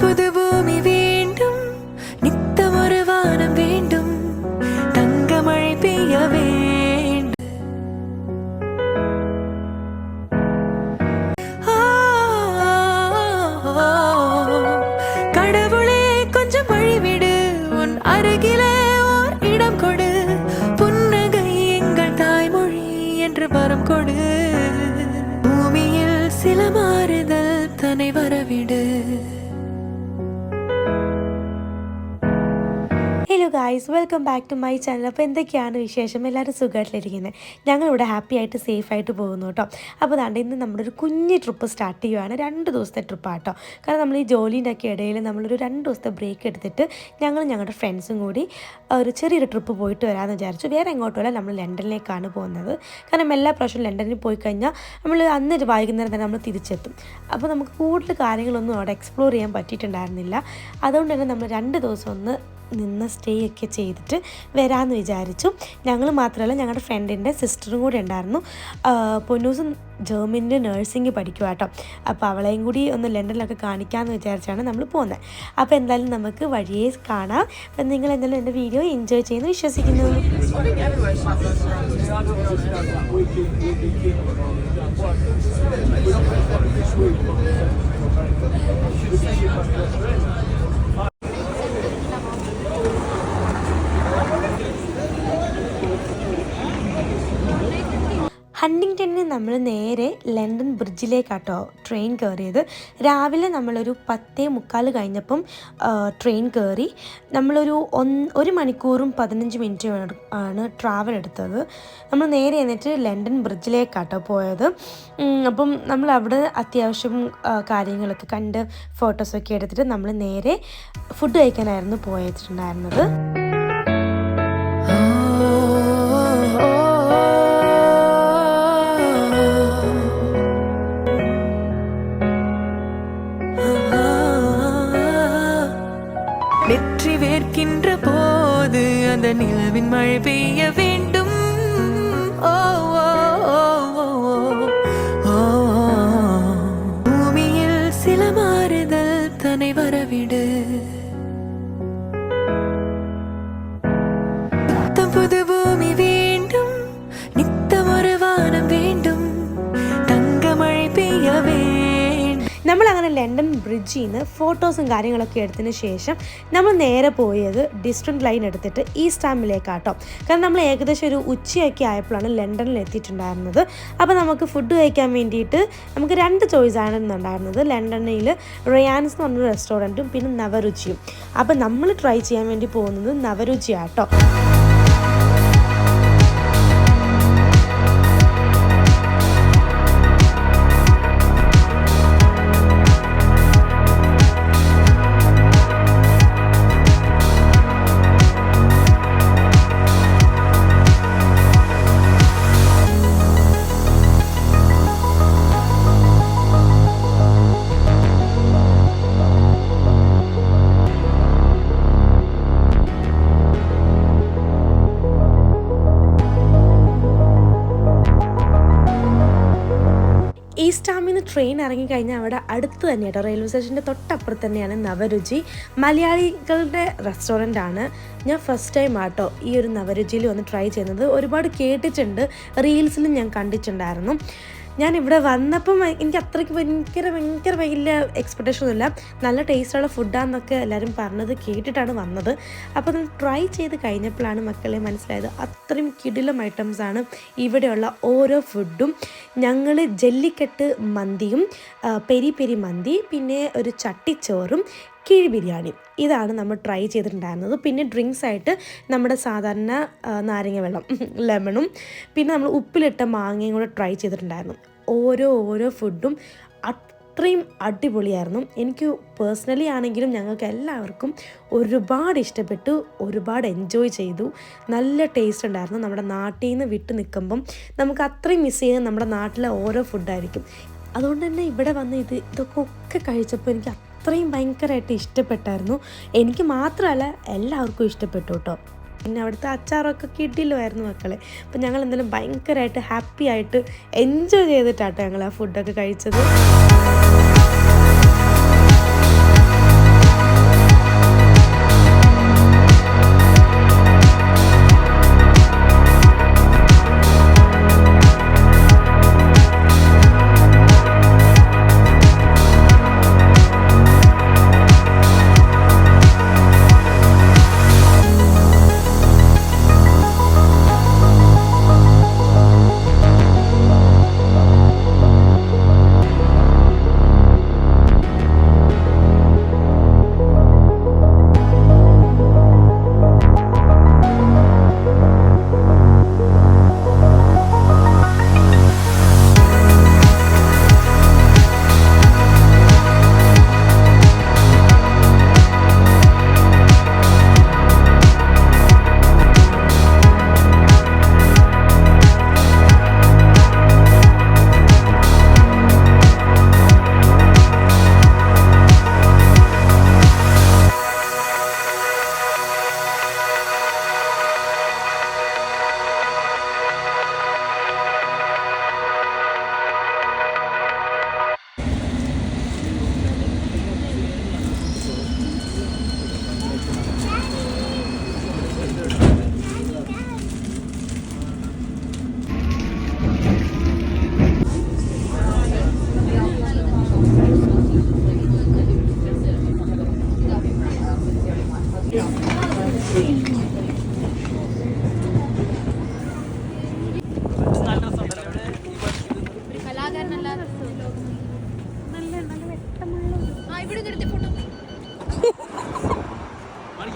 புது பூமி வேண்டும், நித்தம் ஒரு வானம் வேண்டும், தங்க மழை பெய்ய வேண்டும். கடவுளே கொஞ்சம் வழிவிடு, உன் அருகிலே ஓர் இடம் கொடு, புன்னகை எங்கள் தாய்மொழி என்று வரம் கொடு, பூமியில் சில மாறுதல் தன்னை வரவிடு. Hello guys, welcome back to my channel. അപ്പോൾ എന്തൊക്കെയാണ് വിശേഷം? എല്ലാവരും സുഖമായിട്ടിരിക്കുന്നത്. ഞങ്ങളിവിടെ ഹാപ്പി ആയിട്ട് സേഫായിട്ട് പോകുന്നു കേട്ടോ. അപ്പോൾ അതുകൊണ്ട് ഇന്ന് നമ്മളൊരു കുഞ്ഞ് ട്രിപ്പ് സ്റ്റാർട്ട് ചെയ്യുകയാണ്. 2 ദിവസത്തെ ട്രിപ്പാണ് കേട്ടോ. കാരണം നമ്മൾ ഈ ജോലീൻ്റെ ഒക്കെ ഇടയിൽ നമ്മളൊരു 2 ദിവസത്തെ ബ്രേക്ക് എടുത്തിട്ട് ഞങ്ങളുടെ ഫ്രണ്ട്സും കൂടി ഒരു ചെറിയൊരു ട്രിപ്പ് പോയിട്ട് വരാമെന്ന് വിചാരിച്ചു. വേറെ എങ്ങോട്ടുമല്ല, നമ്മൾ ലണ്ടനിലേക്കാണ് പോകുന്നത്. കാരണം എല്ലാ പ്രാവശ്യവും ലണ്ടനിൽ പോയി കഴിഞ്ഞാൽ നമ്മൾ അന്നൊരു വൈകുന്നേരം തന്നെ നമ്മൾ തിരിച്ചെത്തും. അപ്പോൾ നമുക്ക് കൂടുതൽ കാര്യങ്ങളൊന്നും അവിടെ എക്സ്പ്ലോർ ചെയ്യാൻ പറ്റിയിട്ടുണ്ടായിരുന്നില്ല. അതുകൊണ്ട് തന്നെ നമ്മൾ 2 ദിവസം ഒന്ന് നിന്ന് സ്റ്റേ ഒക്കെ ചെയ്തിട്ട് വരാമെന്ന് വിചാരിച്ചു. ഞങ്ങൾ മാത്രമല്ല, ഞങ്ങളുടെ ഫ്രണ്ടിൻ്റെ സിസ്റ്ററും കൂടി ഉണ്ടായിരുന്നു. പൊന്നൂസും ജർമ്മനിൽ നഴ്സിംഗ് പഠിക്കുക കേട്ടോ. അപ്പോൾ അവളെയും കൂടി ഒന്ന് ലണ്ടനിലൊക്കെ കാണിക്കാമെന്ന് വിചാരിച്ചാണ് നമ്മൾ പോകുന്നത്. അപ്പോൾ എന്തായാലും നമുക്ക് വഴിയേ കാണാം. അപ്പം നിങ്ങൾ എന്തായാലും എൻ്റെ വീഡിയോ എൻജോയ് ചെയ്യുന്നു വിശ്വസിക്കുന്നു. ഹണ്ടിങ്ടണിൽ നമ്മൾ നേരെ ലണ്ടൻ ബ്രിഡ്ജിലേക്കാട്ടോ ട്രെയിൻ കയറിയത്. രാവിലെ നമ്മളൊരു 10:45 കഴിഞ്ഞപ്പം ട്രെയിൻ കയറി. നമ്മളൊരു 1 മണിക്കൂറും 15 മിനിറ്റും ആണ് ട്രാവൽ എടുത്തത്. നമ്മൾ നേരെ എന്നിട്ട് ലണ്ടൻ ബ്രിഡ്ജിലേക്കാട്ടോ പോയത്. അപ്പം നമ്മൾ അവിടെ അത്യാവശ്യം കാര്യങ്ങളൊക്കെ കണ്ട് ഫോട്ടോസൊക്കെ എടുത്തിട്ട് നമ്മൾ നേരെ ഫുഡ് കഴിക്കാനായിരുന്നു പോയിട്ടുണ്ടായിരുന്നത്. நெற்றி வேர்க்கின்ற போது அந்த நிலவின் மழை பெய்ய வேண்டும். ஓ ஓ ஓ ஓ பூமியில் சில மாறுதல் தன்னை வரவிடு. புது பூமி வேண்டும், நித்தம் ஒரு வானம் வேண்டும், தங்க மழை பெய்ய வேண்டும். നമ്മളങ്ങനെ ലണ്ടൻ ബ്രിഡ്ജിൽ നിന്ന് ഫോട്ടോസും കാര്യങ്ങളൊക്കെ എടുത്തതിന് ശേഷം നമ്മൾ നേരെ പോയത് ഡിസ്ട്രിക്ട് ലൈൻ എടുത്തിട്ട് ഈസ്റ്റ് ഹാമിലേക്കാട്ടോ. കാരണം നമ്മൾ ഏകദേശം ഒരു ഉച്ചയൊക്കെ ആയപ്പോഴാണ് ലണ്ടനിൽ എത്തിയിട്ടുണ്ടായിരുന്നത്. അപ്പോൾ നമുക്ക് ഫുഡ് കഴിക്കാൻ വേണ്ടിയിട്ട് നമുക്ക് 2 ചോയ്സാണ് ഉണ്ടായിരുന്നത്. ലണ്ടനിൽ റയാൻസ് എന്ന് പറഞ്ഞൊരു റെസ്റ്റോറൻറ്റും പിന്നെ നവരുചിയും. അപ്പോൾ നമ്മൾ ട്രൈ ചെയ്യാൻ വേണ്ടി പോകുന്നത് നവരുചിയാട്ടോ. ഈസ്റ്റ് ഹാമിൽ നിന്ന് ട്രെയിൻ ഇറങ്ങിക്കഴിഞ്ഞാൽ അവിടെ അടുത്ത് തന്നെ കേട്ടോ, റെയിൽവേ സ്റ്റേഷൻ്റെ തൊട്ടപ്പുറത്ത് തന്നെയാണ് നവരുചി. മലയാളികളുടെ റെസ്റ്റോറൻ്റാണ്. ഞാൻ ഫസ്റ്റ് ടൈം ആട്ടോ ഈ ഒരു നവരുചിയിൽ വന്ന് ട്രൈ ചെയ്യുന്നത്. ഒരുപാട് കേട്ടിട്ടുണ്ട്, റീൽസിലും ഞാൻ കണ്ടിട്ടുണ്ടായിരുന്നു. ഞാനിവിടെ വന്നപ്പം എനിക്ക് അത്രയ്ക്ക് ഭയങ്കര വലിയ എക്സ്പെക്റ്റേഷൻ ഒന്നുമില്ല. നല്ല ടേസ്റ്റുള്ള ഫുഡാണെന്നൊക്കെ എല്ലാവരും പറഞ്ഞത് കേട്ടിട്ടാണ് വന്നത്. അപ്പോൾ അത് ട്രൈ ചെയ്ത് കഴിഞ്ഞപ്പോഴാണ് മക്കളെ മനസ്സിലായത് അത്രയും കിടിലം ഐറ്റംസാണ് ഇവിടെയുള്ള ഓരോ ഫുഡും. ഞങ്ങൾ ജല്ലിക്കെട്ട് മന്തിയും പെരി പെരി മന്തി, പിന്നെ ഒരു ചട്ടിച്ചോറും കിഴി ബിരിയാണി, ഇതാണ് നമ്മൾ ട്രൈ ചെയ്തിട്ടുണ്ടായിരുന്നത്. പിന്നെ ഡ്രിങ്ക്സ് ആയിട്ട് നമ്മുടെ സാധാരണ നാരങ്ങ വെള്ളം, ലെമണും പിന്നെ നമ്മൾ ഉപ്പിലിട്ട മാങ്ങയും കൂടെ ട്രൈ ചെയ്തിട്ടുണ്ടായിരുന്നു. ഓരോ ഫുഡും അത്രയും അടിപൊളിയായിരുന്നു. എനിക്ക് പേഴ്സണലി ആണെങ്കിലും ഞങ്ങൾക്ക് എല്ലാവർക്കും ഒരുപാട് ഇഷ്ടപ്പെട്ടു, ഒരുപാട് എൻജോയ് ചെയ്തു. നല്ല ടേസ്റ്റ് ഉണ്ടായിരുന്നു. നമ്മുടെ നാട്ടിൽ നിന്ന് വിട്ട് നിൽക്കുമ്പം നമുക്ക് അത്രയും മിസ് ചെയ്യുന്നത് നമ്മുടെ നാട്ടിലെ ഓരോ ഫുഡായിരിക്കും. അതുകൊണ്ട് തന്നെ ഇവിടെ വന്ന് ഇതൊക്കെ കഴിച്ചപ്പോൾ എനിക്ക് അത്രയും ഭയങ്കരമായിട്ട് ഇഷ്ടപ്പെട്ടായിരുന്നു. എനിക്ക് മാത്രമല്ല എല്ലാവർക്കും ഇഷ്ടപ്പെട്ടു കേട്ടോ. പിന്നെ അവിടുത്തെ അച്ചാറൊക്കെ കിട്ടിയില്ലായിരുന്നു മക്കളെ. അപ്പം ഞങ്ങൾ എന്തായാലും ഭയങ്കരമായിട്ട് ഹാപ്പി ആയിട്ട് എൻജോയ് ചെയ്തിട്ടാട്ടോ ഞങ്ങൾ ആ ഫുഡൊക്കെ കഴിച്ചത്. ഇനി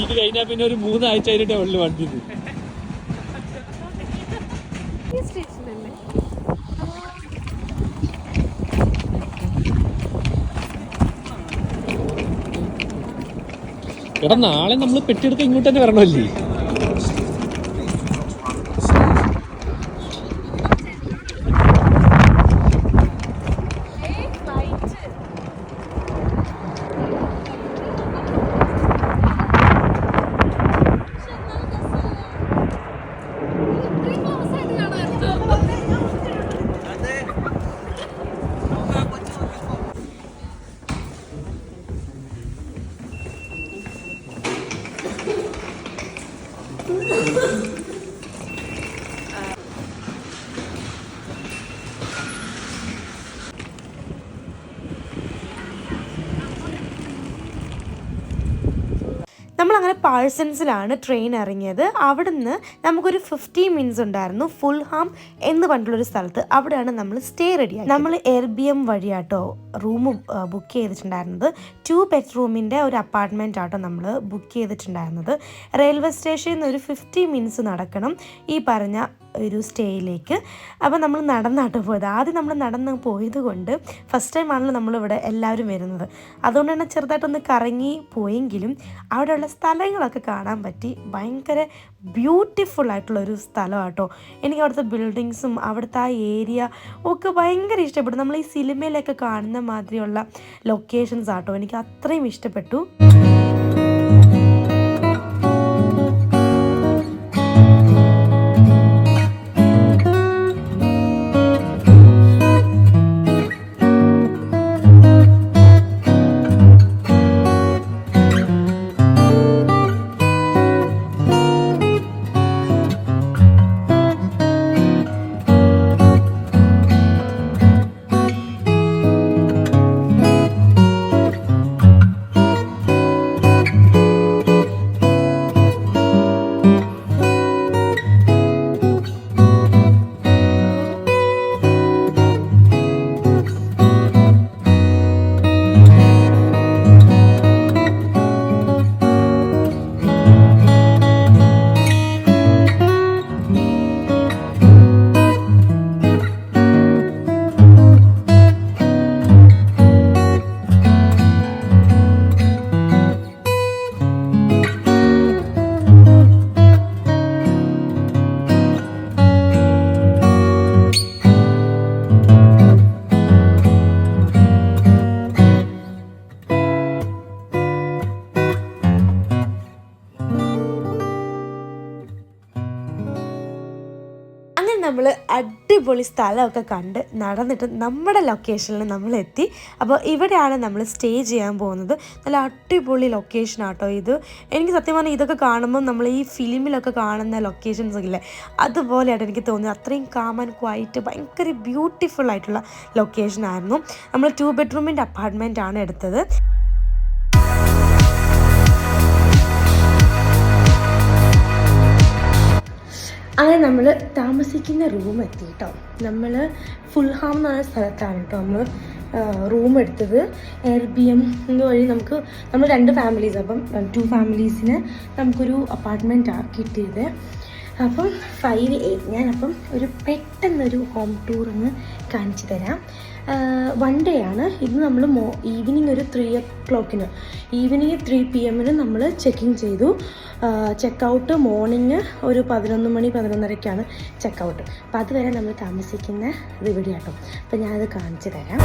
ഇത് കഴിഞ്ഞാൽ പിന്നെ ഒരു 3 ആഴ്ച കഴിഞ്ഞിട്ടേ ഉള്ളു വണ്ടി. എടാ നാളെ നമ്മൾ പെട്ടിയെടുത്ത് ഇങ്ങോട്ട് തന്നെ വരണമല്ലേ? നമ്മളങ്ങനെ പാഴ്സൺസിലാണ് ട്രെയിൻ ഇറങ്ങിയത്. അവിടുന്ന് നമുക്കൊരു 15 മിനിറ്റ്സ് ഉണ്ടായിരുന്നു ഫുൾഹാം എന്ന് പറഞ്ഞിട്ടുള്ളൊരു സ്ഥലത്ത്. അവിടെയാണ് നമ്മൾ സ്റ്റേ റെഡിയായി. നമ്മൾ എയർബിഎം വഴിയാട്ടോ റൂം ബുക്ക് ചെയ്തിട്ടുണ്ടായിരുന്നത്. 2 ബെഡ്റൂമിൻ്റെ ഒരു അപ്പാർട്ട്മെൻറ്റ് ആട്ടോ നമ്മൾ ബുക്ക് ചെയ്തിട്ടുണ്ടായിരുന്നത്. റെയിൽവേ സ്റ്റേഷനിൽ നിന്ന് ഒരു 50 മിനിറ്റ്സ് നടക്കണം ഈ പറഞ്ഞ ഒരു സ്റ്റേയിലേക്ക്. അപ്പോൾ നമ്മൾ നടന്നാട്ടോ പോയത്. ആദ്യം നമ്മൾ നടന്ന് പോയത് കൊണ്ട് ഫസ്റ്റ് ടൈം ആണല്ലോ നമ്മളിവിടെ എല്ലാവരും വരുന്നത്. അതുകൊണ്ട് തന്നെ ചെറുതായിട്ടൊന്ന് കറങ്ങി പോയെങ്കിലും അവിടെയുള്ള സ്ഥലങ്ങളൊക്കെ കാണാൻ പറ്റി. ഭയങ്കര ബ്യൂട്ടിഫുൾ ആയിട്ടുള്ളൊരു സ്ഥലമാട്ടോ. എനിക്ക് അവിടുത്തെ ബിൽഡിങ്സും അവിടുത്തെ ആ ഏരിയ ഒക്കെ ഭയങ്കര ഇഷ്ടപ്പെട്ടു. നമ്മൾ ഈ സിനിമയിലൊക്കെ കാണുന്ന മാതിരിയുള്ള ലൊക്കേഷൻസ് ആട്ടോ. എനിക്ക് അത്രയും ഇഷ്ടപ്പെട്ടു. നമ്മൾ അടിപൊളി സ്ഥലമൊക്കെ കണ്ട് നടന്നിട്ട് നമ്മുടെ ലൊക്കേഷനിൽ നമ്മൾ എത്തി. അപ്പോൾ ഇവിടെയാണ് നമ്മൾ സ്റ്റേ ചെയ്യാൻ പോകുന്നത്. നല്ല അടിപൊളി ലൊക്കേഷനാട്ടോ ഇത്. എനിക്ക് സത്യം പറഞ്ഞാൽ ഇതൊക്കെ കാണുമ്പോൾ നമ്മൾ ഈ ഫിലിമിലൊക്കെ കാണുന്ന ലൊക്കേഷൻസ് ഇല്ലേ അതുപോലെയായിട്ട് എനിക്ക് തോന്നി. അത്രയും കാം ആൻഡ് ക്വൈറ്റ് ഭയങ്കര ബ്യൂട്ടിഫുൾ ആയിട്ടുള്ള ലൊക്കേഷനായിരുന്നു. നമ്മൾ 2 ബെഡ്റൂമിൻ്റെ അപ്പാർട്ട്മെൻ്റ് ആണ് എടുത്തത്. അങ്ങനെ നമ്മൾ താമസിക്കുന്ന റൂം എത്തി കേട്ടോ. നമ്മൾ ഫുൾഹാം എന്ന് പറഞ്ഞ സ്ഥലത്താണ് കേട്ടോ നമ്മൾ റൂം എടുത്തത്. എയർബിഎം വഴി നമ്മൾ 2 ഫാമിലീസ്, അപ്പം 2 ഫാമിലീസിന് നമുക്കൊരു അപ്പാർട്ട്മെൻറ്റാണ് കിട്ടിയത്. അപ്പം 5A ഞാനപ്പം പെട്ടെന്നൊരു ഹോം ടൂറിന് കാണിച്ചു തരാം. 1 ഡേ ആണ് ഇത്. നമ്മൾ ഈവനിങ് ഒരു 3 o'clock ഈവനിങ് 3 PM നമ്മൾ ചെക്കിങ് ചെയ്തു. ചെക്കൗട്ട് മോർണിംഗ് ഒരു 11 മണി 11:30ക്കാണ് ചെക്കൗട്ട്. അപ്പോൾ അതുവരെ നമ്മൾ താമസിക്കുന്ന ഇത് ഇവിടെയാട്ടോ. അപ്പോൾ ഞാനത് കാണിച്ചു തരാം.